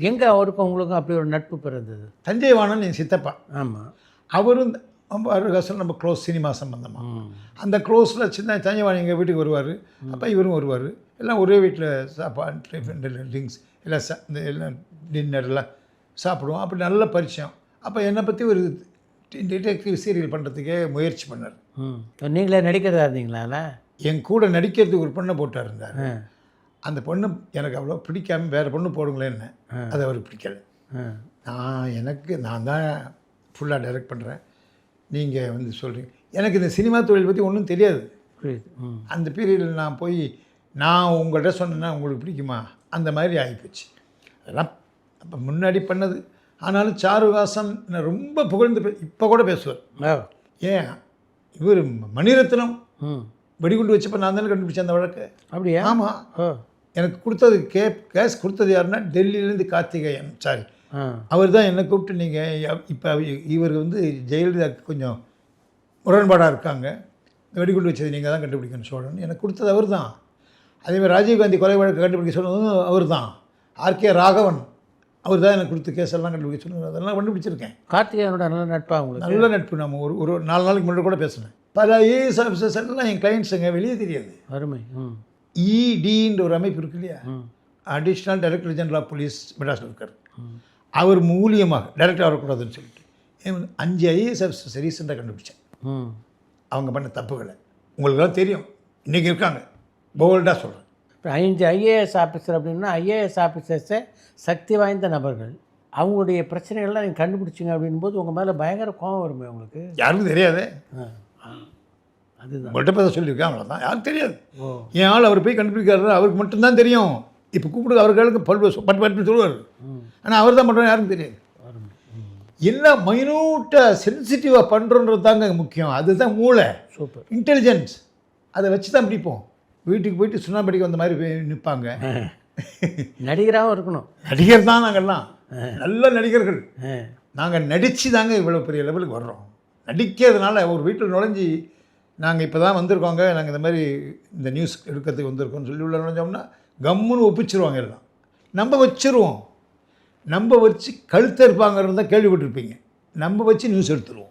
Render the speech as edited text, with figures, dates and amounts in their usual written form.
எங்கே அவருக்கும் உங்களுக்கும் அப்படி ஒரு நட்பு பிறந்தது? தஞ்சை வாணன் என் சித்தப்பா. ஆமாம். அவரும் அருகாசல் நம்ம க்ளோஸ் சினிமா சம்பந்தமாக. அந்த க்ளோஸில் சின்ன தஞ்சை வாணன் எங்கள் வீட்டுக்கு வருவார். அப்போ இவரும் வருவார். எல்லாம் ஒரே வீட்டில் சாப்பாடு ட்ரிங்க்ஸ் எல்லாம் இந்த எல்லாம் டின்னர்லாம் சாப்பிடுவோம். அப்படி நல்ல பரிச்சயம். அப்போ என்னை பற்றி ஒரு டிடெக்டிவ் சீரியல் பண்ணுறதுக்கே முயற்சி பண்ணார். நீங்களே நடிக்கிறதா இருந்தீங்களா? என் கூட நடிக்கிறதுக்கு ஒரு பொண்ணை போட்டார் இருந்தார். அந்த பொண்ணு எனக்கு அவ்வளோ பிடிக்காமல் வேறு பொண்ணு போடுங்களேன்னு. அது அவருக்கு பிடிக்கலை. நான் தான் ஃபுல்லாக டைரக்ட் பண்ணுறேன், நீங்கள் வந்து சொல்கிறீங்க. எனக்கு இந்த சினிமா தொழில் பற்றி ஒன்றும் தெரியாது. அந்த பீரியடில் நான் போய் நான் உங்கள்கிட்ட சொன்னேன்னா உங்களுக்கு பிடிக்குமா அந்த மாதிரி ஆகிப்போச்சு. அதெல்லாம் அப்போ முன்னாடி பண்ணது. ஆனாலும் சாருஹாசன் ரொம்ப புகழ்ந்து இப்போ கூட பேசுவார். ஏன் இவர் மணிரத்னம் வெடிகுண்டு வச்சப்போ நான் தானே கண்டுபிடிச்சேன் அந்த வழக்கு. அப்படியா? ஆமாம். எனக்கு கொடுத்தது கேஸ் கொடுத்தது யாருன்னா டெல்லியிலேருந்து கார்த்திகேயன். சாரி, அவர் தான் என்னை கூப்பிட்டு நீங்கள் இப்போ இவர் வந்து ஜெயலலிதாவுக்கு கொஞ்சம் முரண்பாடாக இருக்காங்க, வெடிகுண்டு வச்சது நீங்கள் தான் கண்டுபிடிக்கணும் சோழன். எனக்கு கொடுத்தது அவர் தான். அதேமாதிரி ராஜீவ்காந்தி கொலை வழக்கு கண்டுபிடிக்க சொன்னதும் அவர் தான். ஆர்கே ராகவன் அவர் தான் எனக்கு கொடுத்த கேஸெல்லாம் கண்டுபிடிக்க சொன்னார். அதெல்லாம் கண்டுபிடிச்சிருக்கேன். கார்த்திகேயனோட நல்ல நட்பாக உங்களுக்கு? நல்ல நட்பு. நம்ம ஒரு 4 நாளைக்கு முன்னாடி கூட பேசினேன். பல ஐஏஎஸ் ஆஃபீஸர்ஸ் எல்லாம் என் கிளைண்ட்ஸுங்க, வெளியே தெரியாது. அருமை. இடின்ற ஒரு அமைப்பு இருக்கு இல்லையா, additional director general of police மெட்ராஸில் இருக்கார். அவர் மூலியமாக டைரக்டர் வரக்கூடாதுன்னு சொல்லிட்டு 5 ஐஏஎஸ் ஆஃபீஸர்ஸ் ரீசெண்டாக கண்டுபிடிச்சேன். அவங்க பண்ண தப்புகளை உங்களுக்கெல்லாம் தெரியும், இன்றைக்கி இருக்காங்க. போல்டாக சொல்கிறேன். இப்போ 5 ஐஏஎஸ் ஆஃபீஸர் அப்படின்னா ஐஏஎஸ் ஆஃபீஸர்ஸே சக்தி வாய்ந்த நபர்கள். அவங்களுடைய பிரச்சனைகள்லாம் நீங்கள் கண்டுபிடிச்சிங்க அப்படின்போது உங்கள் மேலே பயங்கர கோபம் வருமே உங்களுக்கு? யாருக்கும் தெரியாது. அதுதான் உங்கள்கிட்ட பேச சொல்லியிருக்கேன், அவ்வளோதான். யாருக்கும் தெரியாது. என் ஆள் அவர் போய் கண்டுபிடிக்கிறாரு, அவருக்கு மட்டும்தான் தெரியும். இப்போ கூப்பிட்டு அவர்களுக்கு பட்டு சொல்லுவார். ஆனால் அவர் தான் பண்ணுறோம், யாருக்கும் தெரியாது. என்ன மைனூட்டாக சென்சிட்டிவாக பண்ணுறோன்றது தாங்க முக்கியம். அதுதான் மூளை. Super intelligence. அதை வச்சு தான் பிடிப்போம். வீட்டுக்கு போயிட்டு சுண்ணாம்படிக்கு வந்த மாதிரி போய் நிற்பாங்க. நடிகராகவும் இருக்கணும். நடிகர் தான் நாங்கள்லாம், நல்ல நடிகர்கள். நாங்கள் நடித்து தாங்க இவ்வளோ பெரிய லெவலுக்கு வர்றோம். நடிக்கிறதுனால ஒரு வீட்டில் நுழைஞ்சி நாங்கள் இப்போ தான் வந்திருக்கோங்க, நாங்கள் இந்த மாதிரி இந்த நியூஸ் எடுக்கிறதுக்கு வந்திருக்கோம்னு சொல்லி உள்ள நுழைஞ்சோம்னா கம்முன்னு ஒப்பிச்சிருவாங்க எல்லாம். நம்ம வச்சுருவோம். நம்ம வச்சு கழுத்த இருப்பாங்கிறது தான் கேள்விப்பட்டிருப்பீங்க. நம்ம வச்சு நியூஸ் எடுத்துருவோம்.